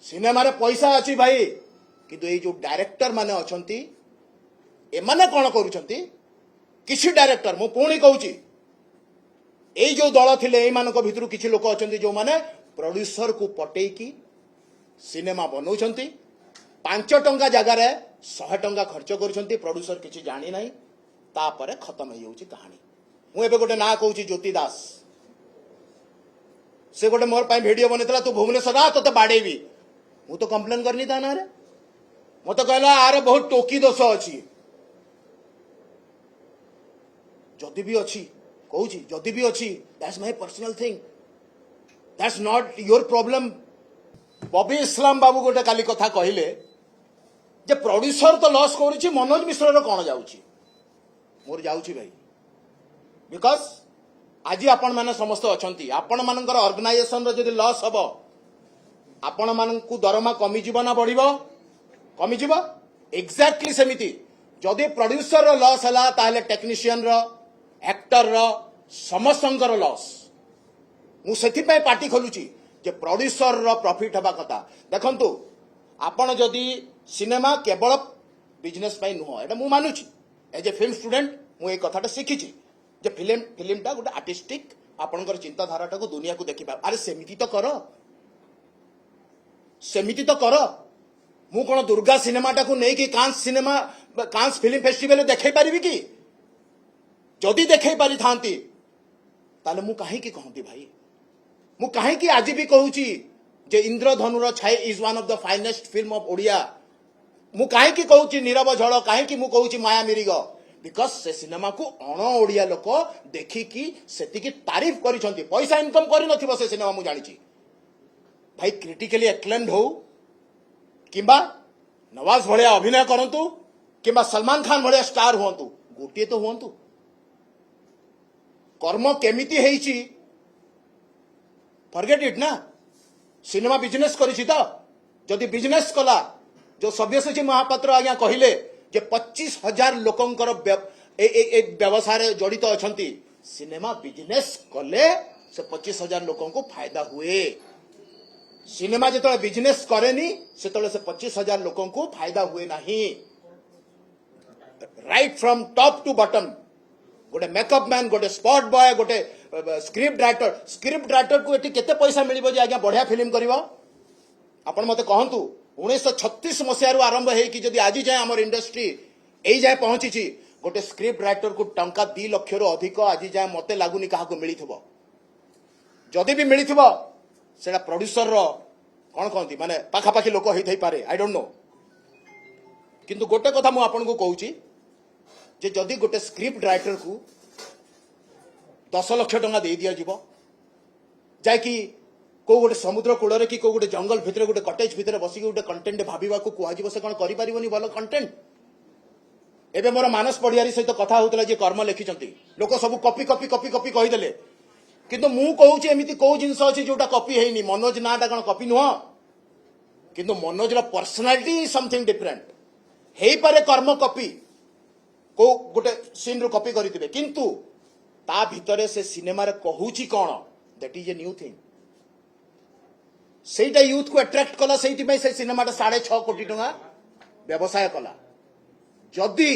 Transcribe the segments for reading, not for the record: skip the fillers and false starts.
cinema रे पैसा अच्छी भाई किंतु ये जो डायरेक्टर माने अछंती एमाने कौन करूछंती किसी डायरेक्टर मु पुणी कहूची एई जो दल थिले एई मानक भितरु किछि लोक अछंती जो माने प्रोड्यूसर को पटेकी सिनेमा बनौछंती 5 टंका जगह रे 100 टंका खर्च करूछंती प्रोड्यूसर किछि जानि नाही तापरे खत्म हो जाउची कहानी मु एबे गोटे ना कहूची ज्योति दास से गोटे मोर पाई वीडियो बनेतला तू भुवनेश्वर आ तो बाडेबी मु तो कंप्लेन करनी था ना रे मत कहला आरे बहुत टोकी दोष अच्छी जदि भी अच्छी कहूची जदि भी अच्छी that's my personal thing that's not your problem Bobby Islam बाबू गोटे काली कथा कहले जे प्रोड्यूसर तो लॉस करूची मनोज मिश्र रो कोन जाउची मोर जाउची भाई बिकॉज आज आपण माने समस्त अछंती आपण मानकर ऑर्गेनाइजेशन रो जदि लॉस हबो आपण मानकु दरमा कमी जीव ना बढ़िबो कमी जीव एग्जैक्टली सेमिति जदि प्रोड्यूसर रो लॉस हला ताले टेक्नीशियन रो एक्टर रो समस्तंकर लॉस मु सेथि पय पार्टी खोलुची जे प्रोड्यूसर रो प्रॉफिट हबा कथा देखंतु आपण जदि सिनेमा केवल बिजनेस पय नुह एटा मु मानुची एज ए फिल्म स्टूडेंट मु ए कथाटा सिखिची जे फिल्मटा गोटे आर्टिस्टिक आपणकर चिंताधाराटा को दुनिया को देखि अरे सेमिति तो कर सेमिति तो कर मु कोन दुर्गा सिनेमाटा को नहीं कि कांस फिल्म फेस्टिवल देखै पारिबी कि जदि देखै पारि थांती ताले मु काहे कि कहंती भाई मु काहे कि आज भी कहूची जे इंद्रधनुर छाई is one of the finest film of Odia मु काहे कि कहूची नीरव झड़ काहे कि मु कहूची माया मिरिग बिकॉज से सिनेमा को अण ओडिया लोक देखिकी सेति की तारीफ करिसंती पैसा इनकम करि नथिबो से सिनेमा मु जानिची भाई क्रिटिकली एक्लेम्ड हो किंबा नवाज भलिया अभिनय करंतु किंबा सलमान खान भलिया स्टार हुंतु गोटे तो हुंतु कर्म केमिति हेइची फॉरगेट इट ना सिनेमा बिजनेस करिछि तो जदि बिजनेस कला जो सब्यसाची महापात्र आज्ञा कहिले जे 25,000 लोकंकर व्यवसाय जड़ित अछंती सिनेमा बिजनेस कले से 25,000 लोकं को फायदा हुए सिनेमा जो बिजनेस करेनी से 25,000 लोगों को फायदा हुए नहीं right from top to bottom गोटे मेकअप मैन गोटे स्पॉट बॉय गोटे स्क्रिप्ट राइटर को एटी केते पैसा मिलिबो जे आज्ञा बढ़िया फिल्म करिवो आपण मते कहंतु 1936 मसियारू आरंभ है कि जदि आज जाए आमर इंडस्ट्री एई जाए पहुंची गोटे स्क्रिप्ट राइटर को टंका 2 लाख रु अधिक आज जाए मते लागुनी काहाको मिलिथबो जदि भी मिलिथबो सेटा प्रोड्यूसर रो कोन कहंती माने पाखापाखी लोक होई थई पारे आई डोंट नो किंतु गोटे कथा मु आपन को कहूची जे जदि गोटे स्क्रिप्ट राइटर को 10 लाख टंका दे दिया जीवो जाय कि को गोटे समुद्र कूल कि को गोटे जंगल भितर गोटे कटेज भितर बसिक गोटे कंटेंट भाविबा को कुआजिबो से कोन करि परिबोनी भलो कंटेंट एबे मोर मानस पडियारी सहित कथा होतला जे कर्म लिखिचंती लोक सब कॉपी कॉपी कॉपी कॉपी कहि देले किंतु मु कहूची एमिति को जिंस अछि जोटा कॉपी हेनी मनोज नाटा कोन कॉपी नुह किंतु मनोज रा पर्सनालिटी इज समथिंग डिफरेंट हेई पारे कर्म कॉपी को गोटे सीन रो कॉपी करितिबे किंतु ता भितरे से सिनेमा रे कहूची कोन that is a new thing सेटा यूथ को अट्रैक्ट कला सेति में से सिनेमाटा 6.5 कोटी टंका व्यवसाय कला जदि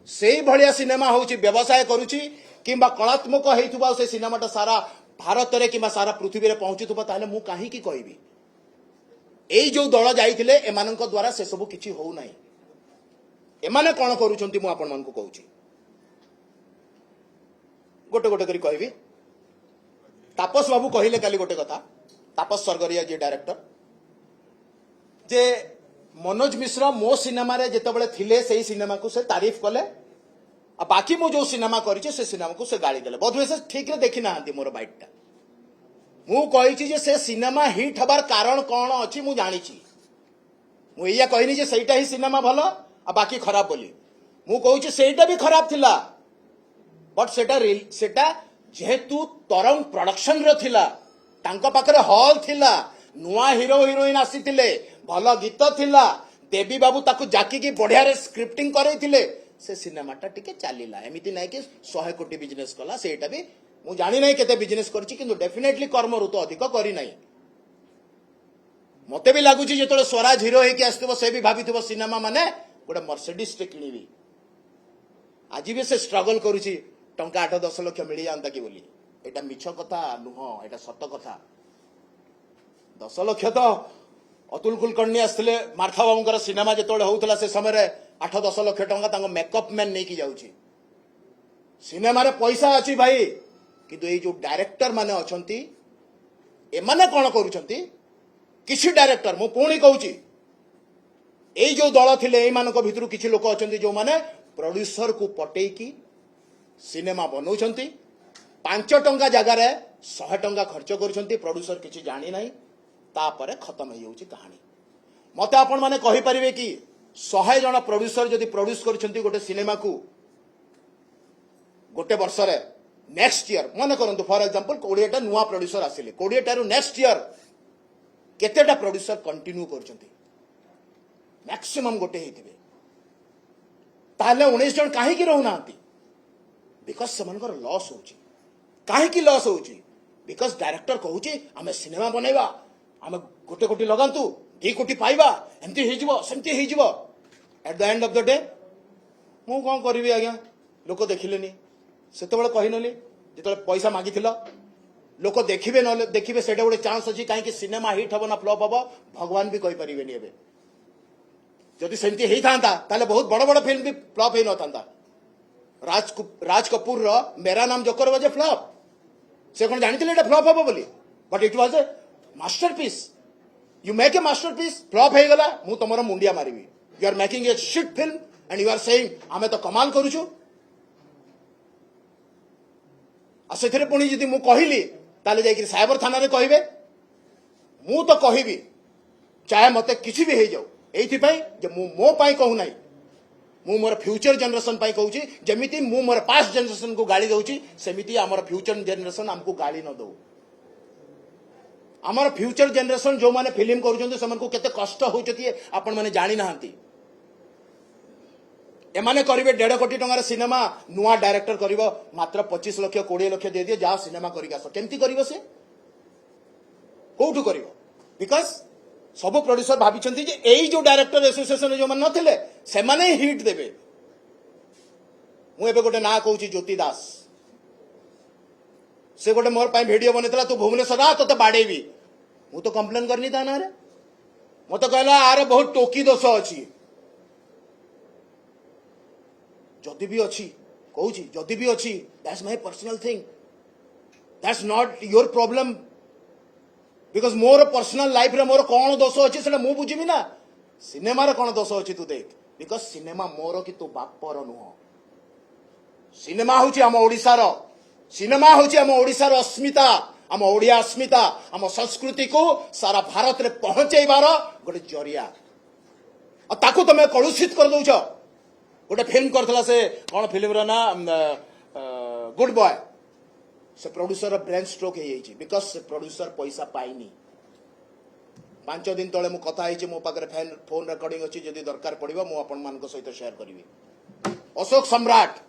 से भलिया सिनेमा होची व्यवसाय करूची किंबा कलात्मक हेइथुबा से सिनेमाटा सारा भारत रे किंबा सारा पृथ्वी रे पहुंचुथुबा ताले मु काहे की कहबी एई जो दल जाइथिले एमानक द्वारा से सब किछि होउ नाही एमाने कोन करूचंती मु आपन मन को कहूची गोटे गोटे करी कहबी तापस बाबू कहिले काली गोटे कथा तापस सरगरिया जे डायरेक्टर जे मनोज मिश्र मो सिनेमा रे जेतबेले थिले सेही सिनेमा को से तारीफ कले आ बाकी मो जो सिनेमा करिचे से सिनेमा को से गाली देले बोधवे से ठीक रे देखि नाहंती मोर बाइटटा मु कहिछि जे से सिनेमा हिट हबार कारण कोन अछि मु जानिछि मु एया कहिनी जे सेटा ही सिनेमा भलो आ बाकी खराब बोली मु कहिछि सेटा भी खराब थिला बट सेटा जेहेतु तरंग प्रोडक्शन रो थिला तांको पाखरे हॉल थिला नुआ हीरो हीरोइन आसीथिले भलो गीत थिला देवी बाबू ताकू जाकी की बढ़िया रे स्क्रिप्टिंग करैथिले से सिनेमाटा टिके चलिला एमिति नै कि 100 कोटी बिजनेस कला सेटा भी मु जानि नै केते बिजनेस करछि किंतु डेफिनेटली कर्म ऋतु अधिक करी नै मते भी लगुच जो स्वराज हिरो होगी आसो से भी भाभी सिनेमा माने गोटे मर्सिडीज टे किणी आज भी से स्ट्रगल करुच्ची टंका 8-10 लाख मिल जाता कि बोली एटा मिछ कथा नुह एटा सत कथा 10 लाख तो अतुल कुलकर्णी आसते मार्था बाबूर सिनेमा जो होता से समय 8-10 लाख टंका मेकअप मैन नहीं जाऊँगी सिनेमा रे पैसा अच्छी भाई किंतु ये जो डायरेक्टर माने अछंती एमाने कौन करूछंती किसी डायरेक्टर मु पुणी कहूची एई जो दल थिले एई मानक भितरु किछि लोक अछंती जो माने प्रोड्यूसर को पटेकी सिनेमा बनौछंती 5 टंका जगह रे 100 टंका खर्च करूछंती प्रोड्यूसर किछि जानि नाही तापरे खत्म हो जाउची कहानी मते आपण माने कहि परिबे कि 100 जण प्रोड्यूसर जदि प्रोड्यूस करूछंती गोटे सिनेमा को गोटे वर्ष रे नेक्स्ट ईयर मन करंतु फॉर एग्जांपल 20टा नुआ प्रोड्यूसर आसिले 20टा रु नेक्स्ट ईयर केतेटा प्रोड्यूसर कंटिन्यू करछंती मैक्सिमम गोटे हेतिबे ताले 19 जन काहे कि रहू नांती बिकॉज़ समनकर लॉस होची काहे कि लॉस होची बिकॉज़ डायरेक्टर कहूची हमें सिनेमा बनेबा हमें गोटे कोटी लगांतु 2 कोटी पाइबा एमती हेजिबो सेमती हेजिबो at the end of the day मु कोन करबी आज्ञा लोक देखिलेनी सेतबेले कहिनली जेतबेले पैसा मागिथिल लोक देखिबे न देखिबे सेटा गोटे चांस अछि काहे कि सिनेमा हिट हबो ना फ्लॉप हबो भगवान भी कहि परिबेनी एबे जदि सेमती हेई थांता ताले बहुत बड़ बड़ फिल्म भी फ्लॉप हेई न थांता राज कपूर रो मेरा नाम जोकर बजे फ्लॉप से कोन जानिथिले एटा फ्लॉप हबो बोली but it was a masterpiece you make a masterpiece flop हे गला मु तमरो मुंडिया मारिबी you are making a shit film and you are saying हमें तो कमाल करूछु से पुणी जी मु कहली ताले जाइए साइबर थाना रे कहिबे मु तो कहबी चाहे मते किछि भी हे जाऊ एइथिपाई जे मु मो पाई कहू नाही मु मोर फ्यूचर जनरेशन पाई कहूची जेमिति मु मोर पास्ट जनरेशन को गाली दउची सेमिति हमर फ्यूचर जनरेशन हमको गाली न दउ हमर फ्यूचर जनरेशन जो माने फिल्म करूछन से मन को केते कष्ट होचती आपण माने जानि नाहंती एमाने करिवे 1.5 कोटी टंगार सिनेमा नुआ डायरेक्टर करिवो मात्र 25 लाख 20 लाख दे दिए जा सिनेमा करिका केमती करिवो से कोठु करिवो बिकॉज़ सब प्रोड्यूसर भाबिचंती जे एई जो डायरेक्टर एसोसिएशन जो मन नथिले से माने हिट देबे मु एबे गोटे ना कहूची ज्योति दास से गोटे मोर पाई वीडियो बनेतला तू भुवनेश्वर आ तो बाडेबी मु तो कंप्लेन करनी ता ना रे मते कहला आरे बहुत टोकी दोष अछि जदि भी अच्छी कहूँ जदि भी अच्छी that's my personal thing that's not your problem because more personal life रे मोर कौन दोष अच्छी से मु बुझी ना सिनेमा रे कौन दोष अच्छी तू देख बिकॉज सिनेमा मोर कि तू बापर नुह सिनेमा हूँ आम ओडिशार सिनेमा हूँ आम ओडिशार अस्मिता आम ओडिया अस्मिता आम संस्कृति को सारा भारत रे पहुंचेबार गोटे जरिया और ताकू तुम कलुषित कर दौच गोटे फिल्म करथला से कौन फिल्म रा ना गुड बॉय से प्रोड्यूसर ब्रेन स्ट्रोक हो जाइए बिकॉज से प्रोड्यूसर पैसा पाइनी 5 दिन तले मु कथा है मो पाखे फोन रिकॉर्डिंग अच्छी जदि दरकार पड़ो मु आपण मान सहित शेयर करी अशोक सम्राट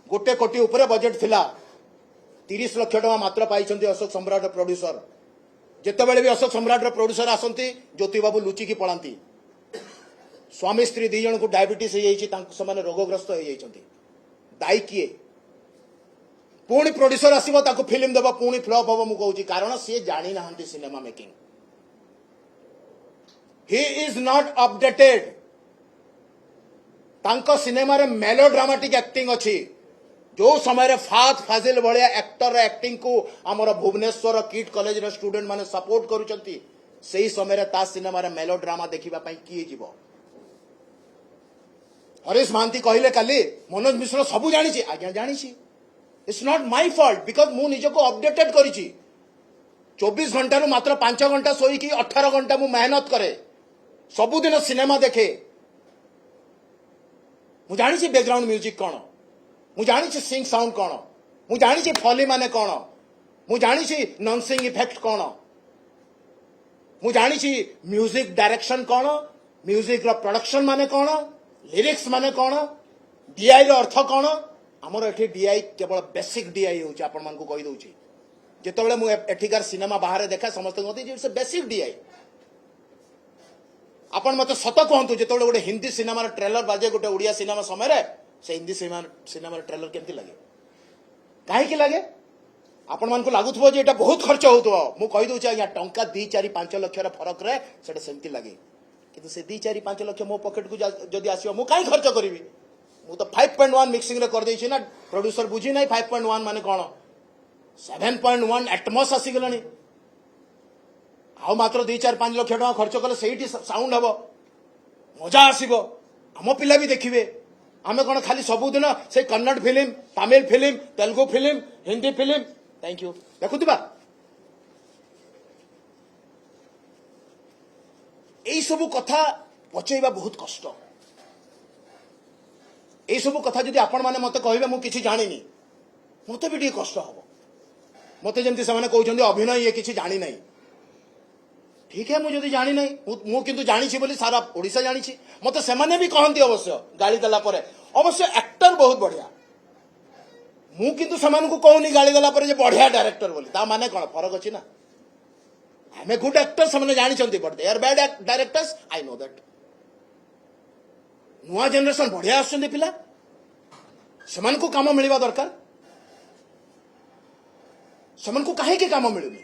1 कोटी ऊपर बजेट थिला 30 लाख टका मात्र पाई अशोक सम्राट प्रोड्यूसर जितेबाला भी अशोक सम्राट प्रोड्यूसर आसती ज्योति बाबू लुचिकी पलांती स्वामी स्त्री 2 जन को डायबिटीज हो रोगग्रस्त हो दायी किए पुणी प्रोड्यूसर आसो ताको फिल्म देव पुणी फ्लॉप हम मुझे कारण सी जानी ना cinema making he is not updated तांको सिनेमा रे मेलोड्रामाटिक एक्टिंग अच्छी जो समय फात फाजिल भाया एक्टर एक्टिंग को आमर भुवनेश्वर किट कॉलेज रे स्टूडेंट माने सपोर्ट करूचंती सही समय ता सिनेमा रे मेलोड्रामा देखिबा पई किए जीवो हरीश महांती कहले काली मनोज मिश्र सबू जानी आज्ञा जानी it's not my fault because मु निजको अपडेटेड करी 24 घंटा रु मात्र 5 घंटा सोई कि 18 घंटा मु मेहनत करे सबुदिन सिनेमा देखे मु जानी बैकग्राउंड म्यूजिक कौन मु जानी सिंग साउंड कौन मु जानी फॉली माने कौन मु जानी नॉन सिंग इफेक्ट कौन मु जानी म्यूजिक डायरेक्शन कौन म्यूजिक रो प्रोडक्शन माने कौन लिरिक्स माने कौन डीआई रो अर्थ कौन आमर एठी डीआई केवल बेसिक डीआई होची आपण मान को कहि दउची जेतेबेले मु एठिकार सिनेमा बाहर देखा समस्त कहते इट्स अ बेसिक डीआई आपण मत सत कहतु जो गोटे हिंदी सिनेमार ट्रेलर बाजे गोटे ओडिया सिनेमा समय से हिंदी सिनेमार ट्रेलर केमती लगे कहीं लगे आपण मान लगुव जो बहुत खर्च हो मुझे कहीदे आज्ञा टंका 2-4-5 लाख फरक रे सेटा सेमती लगे किंतु से 2-4-5 लाख मो पॉकेट को जदि आसो मु कहीं खर्च करी मु तो 5.1 मिक्सिंग रे कर देछि ना प्रोड्यूसर बुझी ना 5.1 माने कौन 7.1 एटमॉस आसीगलानी आ मात्र 2-4-5 लाख टका खर्च कले सेठी साउंड हबो मजा आसीबो हम पिला भी देखिबे आमे कौन खाली सबुदिन से Kannada film Tamil film Telugu film Hindi film thank you देखुथिबा এই सब कथा पचेबा बहुत कष्ट এই सब कथा जदि आपण माने मते कहिबे मु किछि जानिनी मते भी कष्ट हबो मते जेमति से कहते अभिनय ये किसी जानी नहीं ठीक है मुझे जानी नहीं मु किंतु जानी बोली सारा ओडिशा जानी मते सेमाने भी कहती अवश्य गाली देला परे अवश्य एक्टर बहुत बढ़िया मु किंतु सेमान को कहूनी गाली देला परे जे बढ़िया डायरेक्टर बोली ता माने कौन फरक अछि ना आई एम गुड एक्टर से जानी but they are bad directors I know that नुआ जनरेशन बढ़िया आसुछन्ति पिला सेमान को काम मिलवा दरकार सेमान को काहे के काम मिलुनी